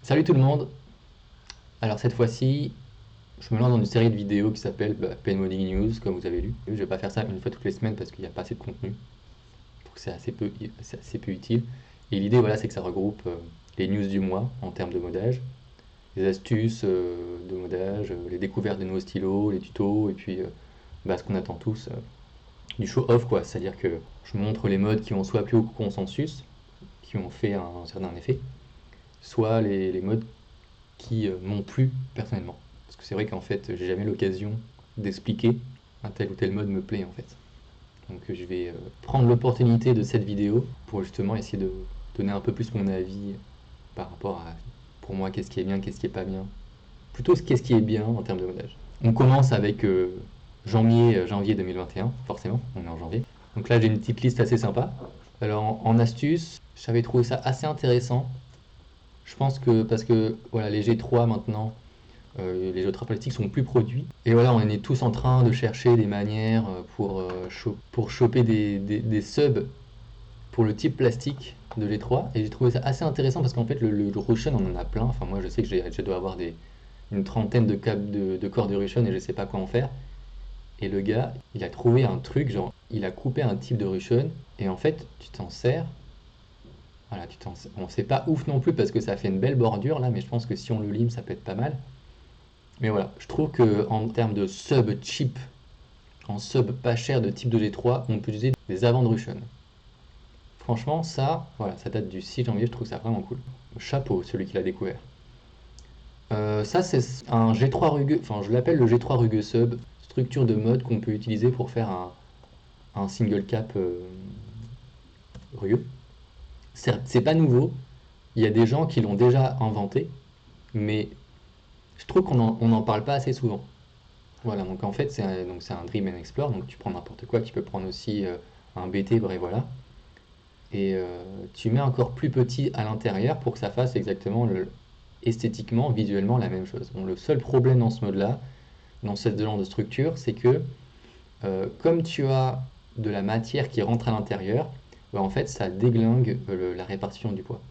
Salut tout le monde. Alors cette fois-ci, je me lance dans une série de vidéos qui s'appelle Penmodding News, comme vous avez lu. Je vais pas faire ça une fois toutes les semaines parce qu'il n'y a pas assez de contenu. Je trouve que c'est assez peu utile. Et l'idée, voilà, c'est que ça regroupe les news du mois en termes de modage, les astuces de modage, les découvertes de nouveaux stylos, les tutos, et puis ce qu'on attend tous, du show-off, quoi. C'est-à-dire que je montre les modes qui ont soit plu au consensus, qui ont fait un certain effet, soit les modes qui m'ont plu personnellement. Parce que c'est vrai qu'en fait, j'ai jamais l'occasion d'expliquer un tel ou tel mode me plaît en fait. Donc je vais prendre l'opportunité de cette vidéo pour justement essayer de donner un peu plus mon avis par rapport à, pour moi, qu'est-ce qui est bien, qu'est-ce qui est pas bien. Plutôt qu'est-ce qui est bien en termes de modage. On commence avec janvier 2021, forcément, on est en janvier. Donc là j'ai une petite liste assez sympa. Alors en astuce, j'avais trouvé ça assez intéressant. Je pense que parce que voilà, les G3 maintenant, les jeux plastiques sont plus produits. Et voilà, on est tous en train de chercher des manières pour choper des subs pour le type plastique de G3. Et j'ai trouvé ça assez intéressant parce qu'en fait, le Russian, on en a plein. Enfin, moi, je sais que je dois avoir une trentaine de câbles de corps de Russian et je sais pas quoi en faire. Et le gars, il a trouvé un truc, genre, il a coupé un type de Russian et en fait, tu t'en sers. Voilà, bon, c'est pas ouf non plus parce que ça fait une belle bordure là, mais je pense que si on le lime, ça peut être pas mal. Mais voilà, je trouve que en termes de sub cheap, en sub pas cher de type de G3, on peut utiliser des avant de Russian. Franchement, ça, voilà, ça date du 6 janvier, je trouve ça vraiment cool. Chapeau, celui qui l'a découvert. Ça, c'est un G3 rugueux, enfin, je l'appelle le G3 rugueux sub, structure de mode qu'on peut utiliser pour faire un single cap rugueux. C'est pas nouveau, il y a des gens qui l'ont déjà inventé, mais je trouve on en parle pas assez souvent. Voilà, donc en fait, c'est un Dream and Explore, donc tu prends n'importe quoi, tu peux prendre aussi un BT, bref, voilà. Et tu mets encore plus petit à l'intérieur pour que ça fasse exactement esthétiquement, visuellement la même chose. Bon, le seul problème dans ce mode-là, dans ce genre de structure, c'est que comme tu as de la matière qui rentre à l'intérieur, en fait, ça déglingue la répartition du poids.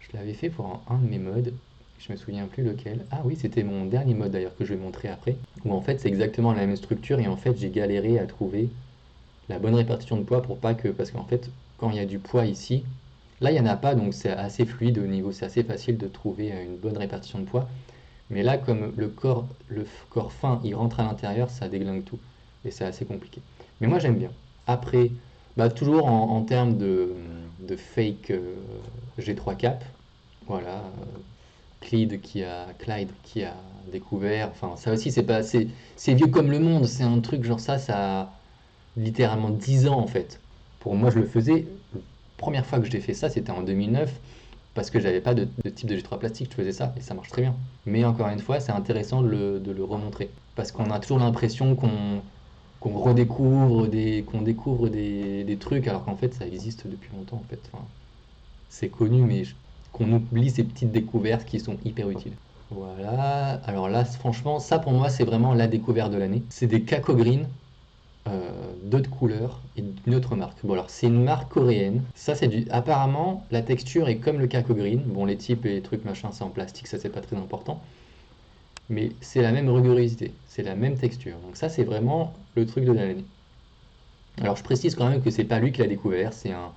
Je l'avais fait pour un de mes modes, je me souviens plus lequel. Ah oui, c'était mon dernier mode d'ailleurs que je vais montrer après. Où en fait c'est exactement la même structure et en fait j'ai galéré à trouver la bonne répartition de poids pour pas que. Parce qu'en fait, quand il y a du poids ici, là il n'y en a pas donc c'est assez fluide au niveau, c'est assez facile de trouver une bonne répartition de poids. Mais là, comme le corps fin il rentre à l'intérieur, ça déglingue tout. Et c'est assez compliqué. Mais moi j'aime bien. Après, toujours en termes de fake G3 cap, voilà, Clyde qui a découvert. Enfin, ça aussi, c'est vieux comme le monde. C'est un truc genre ça a littéralement 10 ans en fait. Pour moi, je le faisais. La première fois que j'ai fait ça, c'était en 2009 parce que j'avais pas de type de G3 plastique. Je faisais ça et ça marche très bien. Mais encore une fois, c'est intéressant de le remontrer parce qu'on a toujours l'impression qu'on redécouvre qu'on découvre des trucs alors qu'en fait ça existe depuis longtemps en fait. Enfin, c'est connu, mais qu'on oublie ces petites découvertes qui sont hyper utiles. Voilà, alors là, franchement, ça pour moi, c'est vraiment la découverte de l'année. C'est des Kako Green, d'autres couleurs et d'une autre marque. Bon, alors c'est une marque coréenne. Ça, c'est du. Apparemment, la texture est comme le Kako Green. Bon, les types et les trucs machin, c'est en plastique, ça c'est pas très important. Mais c'est la même rigorosité, c'est la même texture. Donc, ça, c'est vraiment le truc de l'année. Alors, je précise quand même que c'est pas lui qui l'a découvert, c'est un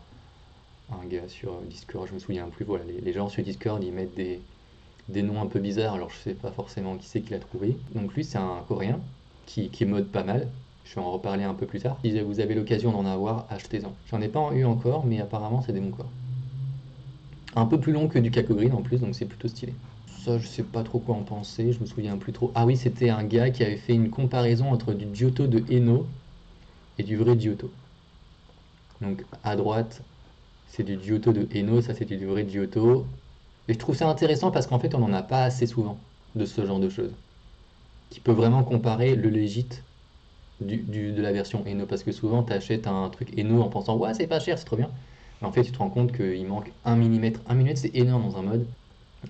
gars sur Discord, je me souviens plus. Voilà, les gens sur Discord, ils mettent des noms un peu bizarres, alors je sais pas forcément qui c'est qui l'a trouvé. Donc lui, c'est un Coréen qui mode pas mal. Je vais en reparler un peu plus tard. Si vous avez l'occasion d'en avoir, achetez-en. J'en ai pas eu encore, mais apparemment c'est des bons corps. Un peu plus long que du Kako Green en plus, donc c'est plutôt stylé. Ça, je sais pas trop quoi en penser, je me souviens plus trop. Ah oui, c'était un gars qui avait fait une comparaison entre du Giotto de Eno et du vrai Giotto. Donc à droite, c'est du Giotto de Eno, ça c'est du vrai Giotto. Et je trouve ça intéressant parce qu'en fait, on n'en a pas assez souvent de ce genre de choses. Qui peut vraiment comparer le legit de la version Eno. Parce que souvent, tu achètes un truc Eno en pensant, ouais, c'est pas cher, c'est trop bien. Mais en fait, tu te rends compte qu'il manque 1 mm. 1 mm, c'est énorme dans un mode.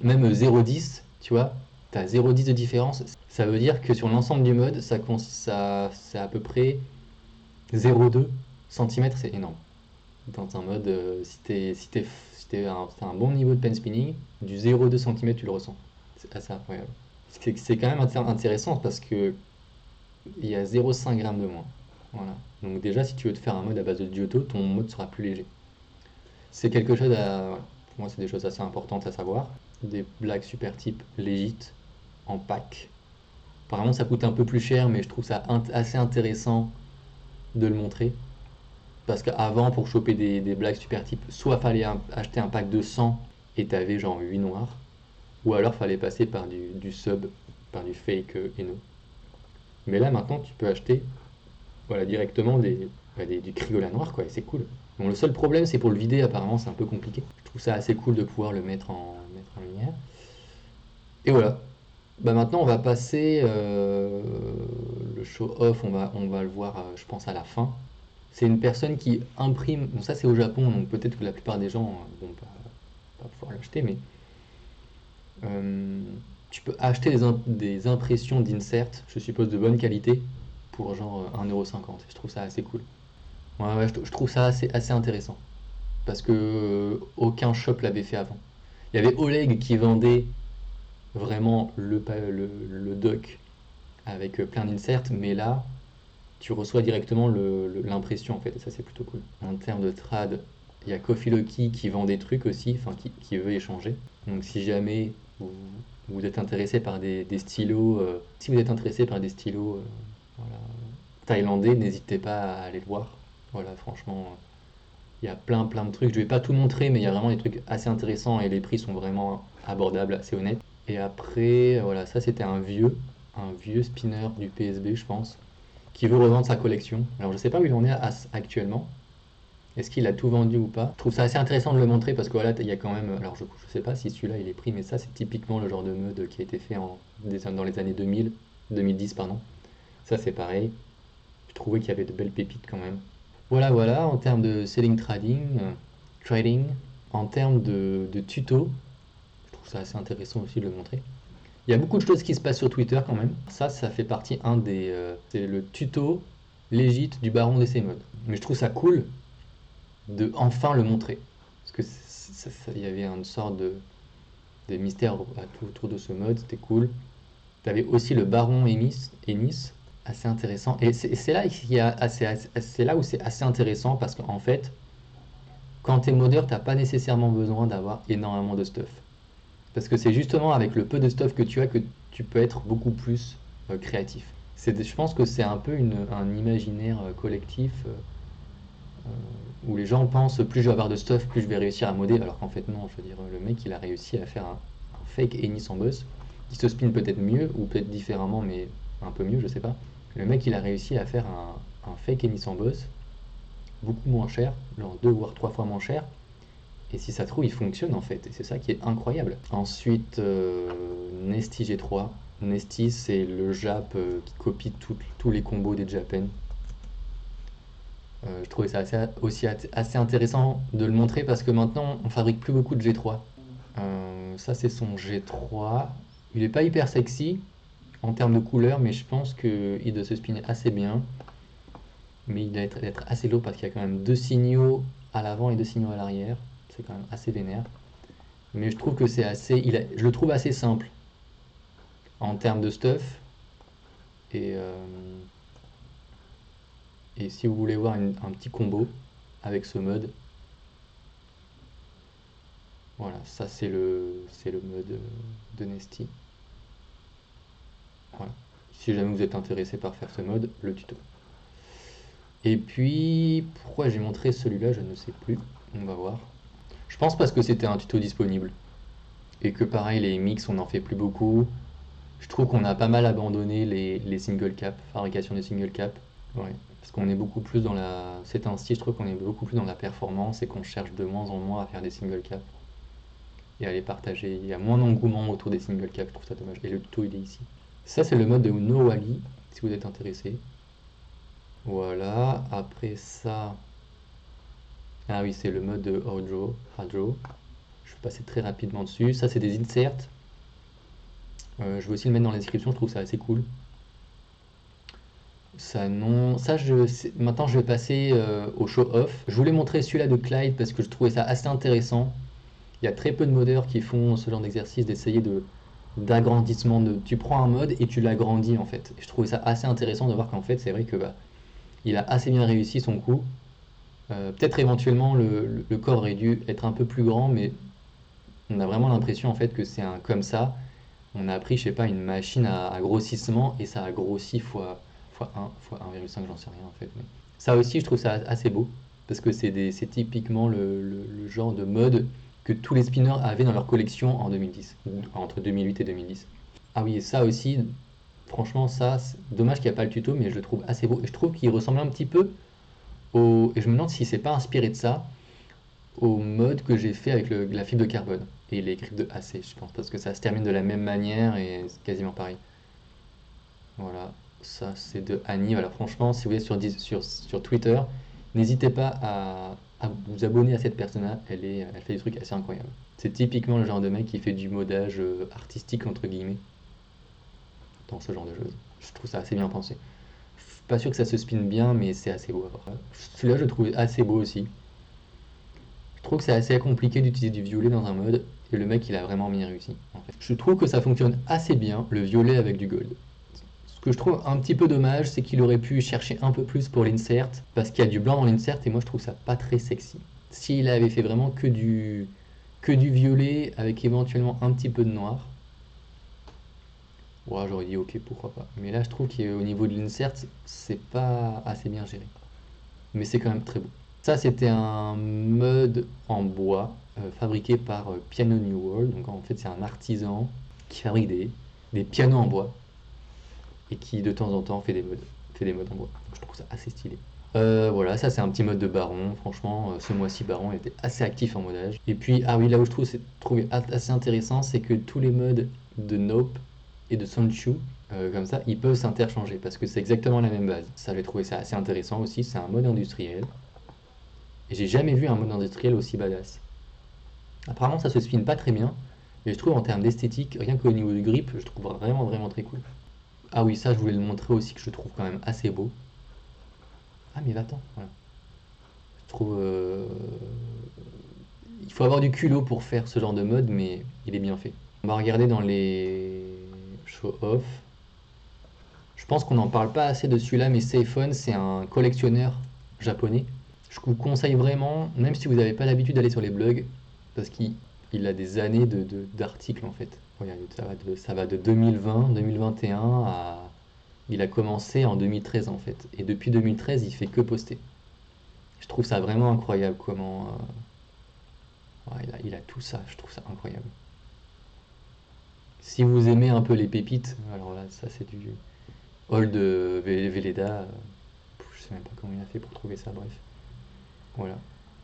Même 0,10, tu vois, tu as 0,10 de différence. Ça veut dire que sur l'ensemble du mode, c'est à peu près 0,2 cm, c'est énorme. Dans un mode, si C'était un bon niveau de pen spinning. Du 0,2 cm, tu le ressens. C'est assez incroyable. C'est quand même intéressant parce que il y a 0,5 g de moins. Voilà. Donc déjà, si tu veux te faire un mode à base de Giotto, ton mode sera plus léger. C'est quelque chose à... Pour moi, c'est des choses assez importantes à savoir. Des blagues super type legit en pack. Apparemment, ça coûte un peu plus cher, mais je trouve ça assez intéressant de le montrer. Parce qu'avant, pour choper des blagues super type, soit fallait acheter un pack de 100 et t'avais genre 8 noirs, ou alors fallait passer par du sub, par du fake Eno. Mais là, maintenant, tu peux acheter voilà, directement du Criolla noir, quoi, et c'est cool. Bon, le seul problème, c'est pour le vider, apparemment, c'est un peu compliqué. Je trouve ça assez cool de pouvoir le mettre en lumière. Et voilà. Bah maintenant, on va passer le show-off, on va le voir, je pense, à la fin. C'est une personne qui imprime, bon, ça c'est au Japon, donc peut-être que la plupart des gens vont pas pouvoir l'acheter, mais euh, tu peux acheter des impressions d'insert, je suppose de bonne qualité, pour genre 1,50 €. Je trouve ça assez cool. Ouais, ouais, je trouve ça assez intéressant. Parce que aucun shop l'avait fait avant. Il y avait Oleg qui vendait vraiment le doc avec plein d'inserts, mais là, tu reçois directement l'impression en fait, et ça c'est plutôt cool. En termes de trad, il y a Coffee Lucky qui vend des trucs aussi, enfin qui veut échanger. Donc si jamais vous êtes intéressé par des stylos, si vous êtes intéressé par des stylos voilà, thaïlandais, n'hésitez pas à aller le voir. Voilà, franchement, il y a plein de trucs. Je vais pas tout montrer, mais il y a vraiment des trucs assez intéressants et les prix sont vraiment abordables, assez honnêtes. Et après, voilà, ça c'était un vieux spinner du PSB, je pense, qui veut revendre sa collection. Alors je sais pas où il en est actuellement. Est-ce qu'il a tout vendu ou pas? Je trouve ça assez intéressant de le montrer parce que voilà, il y a quand même. Alors je sais pas si celui-là il est pris, mais ça c'est typiquement le genre de mode qui a été fait dans les années 2000, 2010 pardon. Ça c'est pareil. Je trouvais qu'il y avait de belles pépites quand même. Voilà, en termes de selling trading, en termes de tuto, je trouve ça assez intéressant aussi de le montrer. Il y a beaucoup de choses qui se passent sur Twitter quand même. Ça fait partie c'est le tuto légit du baron d'essai mode. Mais je trouve ça cool de enfin le montrer. Parce que il y avait une sorte de mystère autour de ce mode, c'était cool. Tu avais aussi le baron Ennis, assez intéressant. Et c'est là, c'est là où c'est assez intéressant parce qu'en fait, quand tu es modeur, t'as pas nécessairement besoin d'avoir énormément de stuff. Parce que c'est justement avec le peu de stuff que tu as que tu peux être beaucoup plus créatif. Je pense que c'est un peu un imaginaire collectif où les gens pensent plus je vais avoir de stuff, plus je vais réussir à modder, alors qu'en fait non, je veux dire, le mec il a réussi à faire un fake Ennis en boss, qui se spin peut-être mieux, ou peut-être différemment, mais un peu mieux, je sais pas. Le mec il a réussi à faire un fake Ennis en boss, beaucoup moins cher, genre 2 voire 3 fois moins cher, et si ça se trouve, il fonctionne en fait, et c'est ça qui est incroyable. Ensuite, Nesty G3. Nesty, c'est le Jap qui copie tous les combos des Japan. Je trouvais ça assez intéressant de le montrer parce que maintenant, on fabrique plus beaucoup de G3. Ça, c'est son G3. Il est pas hyper sexy en termes de couleur, mais je pense qu'il doit se spinner assez bien. Mais il doit être assez lourd parce qu'il y a quand même 2 signaux à l'avant et 2 signaux à l'arrière. C'est quand même assez vénère. Mais je trouve que je le trouve assez simple en termes de stuff. Et, et si vous voulez voir un petit combo avec ce mode, voilà, ça c'est le mode de Nesty. Voilà. Si jamais vous êtes intéressé par faire ce mode, le tuto. Et puis, pourquoi j'ai montré celui-là, je ne sais plus. On va voir. Je pense parce que c'était un tuto disponible. Et que pareil, les mix, on n'en fait plus beaucoup. Je trouve qu'on a pas mal abandonné les single cap, fabrication des single cap. Ouais, parce qu'on est beaucoup plus dans la. C'est un style, je trouve qu'on est beaucoup plus dans la performance et qu'on cherche de moins en moins à faire des single cap et à les partager. Il y a moins d'engouement autour des single cap, je trouve ça dommage. Et le tuto, il est ici. Ça, c'est le mode de Noali, si vous êtes intéressé. Voilà, après ça. Ah oui, c'est le mode de Hojo. Je vais passer très rapidement dessus. Ça, c'est des inserts. Je vais aussi le mettre dans la description, je trouve ça assez cool. Ça non, ça maintenant je vais passer au show off. Je voulais montrer celui-là de Clyde parce que je trouvais ça assez intéressant. Il y a très peu de modeurs qui font ce genre d'exercice d'essayer d'agrandissement. Tu prends un mode et tu l'agrandis en fait. Et je trouvais ça assez intéressant de voir qu'en fait, c'est vrai que il a assez bien réussi son coup. Peut-être éventuellement le corps aurait dû être un peu plus grand, mais on a vraiment l'impression en fait que c'est un comme ça. On a pris, je sais pas, une machine à grossissement et ça a grossi fois 1, fois 1,5, j'en sais rien en fait. Mais ça aussi, je trouve ça assez beau parce que c'est typiquement le genre de mode que tous les spinners avaient dans leur collection en 2010, entre 2008 et 2010. Ah oui, et ça aussi, franchement, ça, c'est dommage qu'il n'y a pas le tuto, mais je le trouve assez beau et je trouve qu'il ressemble un petit peu au. Et je me demande si c'est pas inspiré de ça, au mode que j'ai fait avec la fibre de carbone et les griffes de AC, je pense, parce que ça se termine de la même manière et c'est quasiment pareil. Voilà, ça c'est de Annie. Voilà, franchement, si vous êtes sur Twitter, n'hésitez pas à vous abonner à cette personne-là, elle fait des trucs assez incroyables. C'est typiquement le genre de mec qui fait du modage artistique, entre guillemets, dans ce genre de choses. Je trouve ça assez bien pensé. Je suis pas sûr que ça se spin bien, mais c'est assez beau à voir. Celui-là, je le trouve assez beau aussi. Je trouve que c'est assez compliqué d'utiliser du violet dans un mode, et le mec il a vraiment bien réussi. En fait. Je trouve que ça fonctionne assez bien, le violet avec du gold. Ce que je trouve un petit peu dommage, c'est qu'il aurait pu chercher un peu plus pour l'insert, parce qu'il y a du blanc dans l'insert, et moi je trouve ça pas très sexy. S'il avait fait vraiment que du violet, avec éventuellement un petit peu de noir, ouais, j'aurais dit ok, pourquoi pas. Mais là je trouve qu'au niveau de l'insert, c'est pas assez bien géré. Mais c'est quand même très beau. Ça, c'était un mode en bois fabriqué par Piano New World. Donc en fait, c'est un artisan qui fabrique des pianos en bois et qui de temps en temps fait des modes en bois. Donc, je trouve ça assez stylé. Voilà, ça c'est un petit mode de Baron. Franchement, ce mois-ci, Baron était assez actif en modage. Et puis, ah oui, là où je trouve assez intéressant, c'est que tous les modes de Nope et de Sonchu, comme ça, ils peuvent s'interchanger parce que c'est exactement la même base. Ça, j'ai trouvé ça assez intéressant aussi. C'est un mode industriel. Et j'ai jamais vu un mode industriel aussi badass. Apparemment, ça se spin pas très bien, mais je trouve en termes d'esthétique, rien qu'au niveau du grip, je trouve vraiment vraiment très cool. Ah oui, ça je voulais le montrer aussi que je trouve quand même assez beau. Ah mais va-t'en, voilà. Je trouve il faut avoir du culot pour faire ce genre de mode, mais il est bien fait. On va regarder dans les show-off. Je pense qu'on n'en parle pas assez de celui-là, mais Seifon, c'est un collectionneur japonais. Je vous conseille vraiment, même si vous n'avez pas l'habitude d'aller sur les blogs, parce qu'il a des années d'articles en fait. Regardez, ça va de 2020, 2021 à. Il a commencé en 2013 en fait. Et depuis 2013, il fait que poster. Je trouve ça vraiment incroyable comment. Ouais, il a tout ça, je trouve ça incroyable. Si vous aimez un peu les pépites, alors là, ça c'est du Old Veleda. Je sais même pas comment il a fait pour trouver ça, bref. Voilà.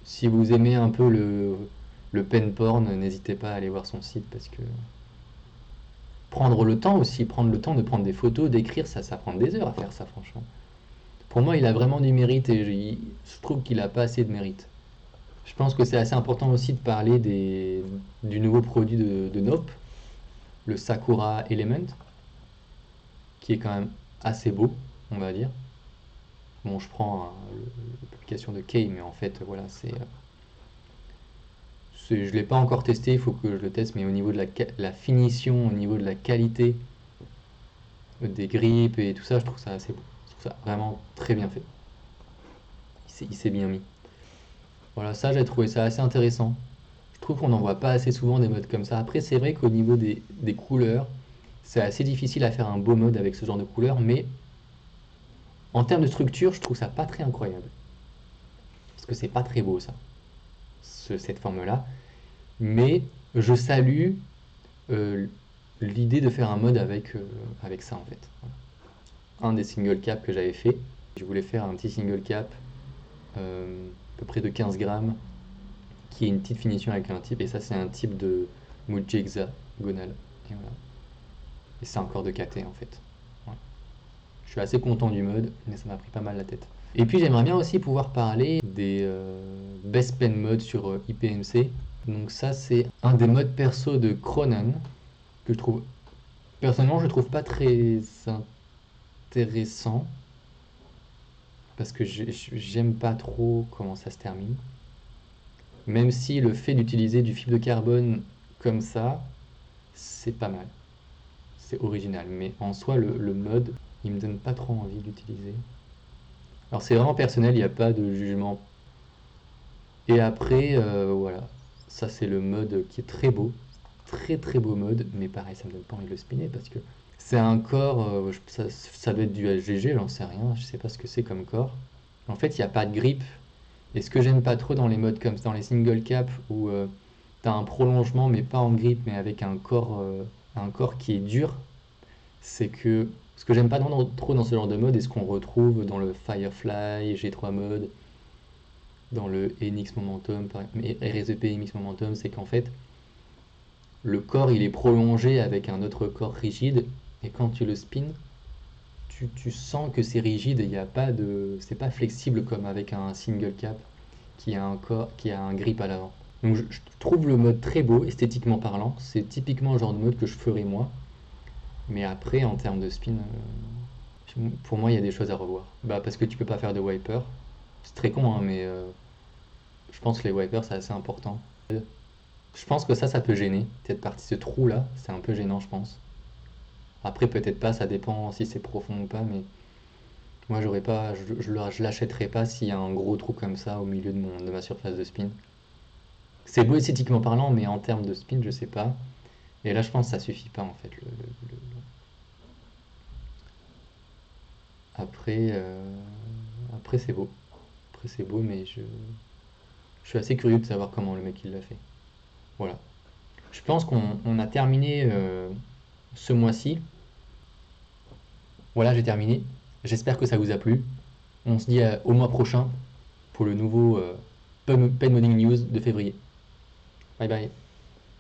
Si vous aimez un peu le pen porn, n'hésitez pas à aller voir son site parce que prendre le temps aussi, prendre le temps de prendre des photos, d'écrire, ça prend des heures à faire ça, franchement. Pour moi, il a vraiment du mérite et je trouve qu'il a pas assez de mérite. Je pense que c'est assez important aussi de parler du nouveau produit de Nope, le Sakura Element, qui est quand même assez beau, on va dire. Bon, je prends l'application de Kay, mais en fait, voilà, je ne l'ai pas encore testé, il faut que je le teste, mais au niveau de la finition, au niveau de la qualité des grippes et tout ça, je trouve ça assez beau. Je trouve ça vraiment très bien fait. Il s'est bien mis. Voilà, ça, j'ai trouvé ça assez intéressant. Je trouve qu'on n'en voit pas assez souvent des modes comme ça. Après, c'est vrai qu'au niveau des couleurs, c'est assez difficile à faire un beau mode avec ce genre de couleurs, mais en termes de structure, je trouve ça pas très incroyable. Parce que c'est pas très beau, ça, cette forme-là. Mais je salue euh, l'idée de faire un mode avec ça, en fait. Voilà. Un des single caps que j'avais fait, je voulais faire un petit single cap à peu près de 15 grammes qui est une petite finition avec un type, et ça c'est un type de Muji hexagonal. Et voilà. Et c'est encore de KT en fait. Voilà. Je suis assez content du mode, mais ça m'a pris pas mal la tête. Et puis j'aimerais bien aussi pouvoir parler des best pen modes sur IPMC. Donc ça c'est un des modes perso de Cronen que je trouve personnellement je trouve pas très intéressant parce que j'aime pas trop comment ça se termine. Même si le fait d'utiliser du fibre de carbone comme ça, c'est pas mal. C'est original. Mais en soi, le mode, il me donne pas trop envie d'utiliser. Alors c'est vraiment personnel, il n'y a pas de jugement. Et après, voilà. Ça c'est le mode qui est très beau. Très très beau mode. Mais pareil, ça me donne pas envie de le spinner parce que c'est un corps, ça doit être du SGG, j'en sais rien. Je sais pas ce que c'est comme corps. En fait, il n'y a pas de grip. Et ce que j'aime pas trop dans les modes comme ça, dans les single cap où t'as un prolongement mais pas en grip mais avec un corps qui est dur, c'est que ce que j'aime pas trop dans ce genre de mode et ce qu'on retrouve dans le Firefly G3 mode, dans le NX Momentum, RSEP MX Momentum, c'est qu'en fait le corps il est prolongé avec un autre corps rigide et quand tu le spins, tu sens que c'est rigide et il y a pas de, c'est pas flexible comme avec un single cap qui a un corps, qui a un grip à l'avant. Donc je trouve le mode très beau, esthétiquement parlant. C'est typiquement le genre de mode que je ferais moi. Mais après, en termes de spin, pour moi, il y a des choses à revoir. Bah, parce que tu peux pas faire de wiper. C'est très con, hein, mais je pense que les wipers, c'est assez important. Je pense que ça peut gêner. Cette partie, ce trou-là, c'est un peu gênant, je pense. Après, peut-être pas, ça dépend si c'est profond ou pas, mais moi, j'aurais pas, je l'achèterais pas s'il y a un gros trou comme ça au milieu de ma surface de spin. C'est beau esthétiquement parlant, mais en termes de spin, je sais pas. Et là, je pense que ça suffit pas en fait. Après, après c'est beau. Après, c'est beau, mais je suis assez curieux de savoir comment le mec il l'a fait. Voilà. Je pense qu'on a terminé ce mois-ci. Voilà, j'ai terminé. J'espère que ça vous a plu. On se dit au mois prochain pour le nouveau Pen Modding News de février. Bye bye.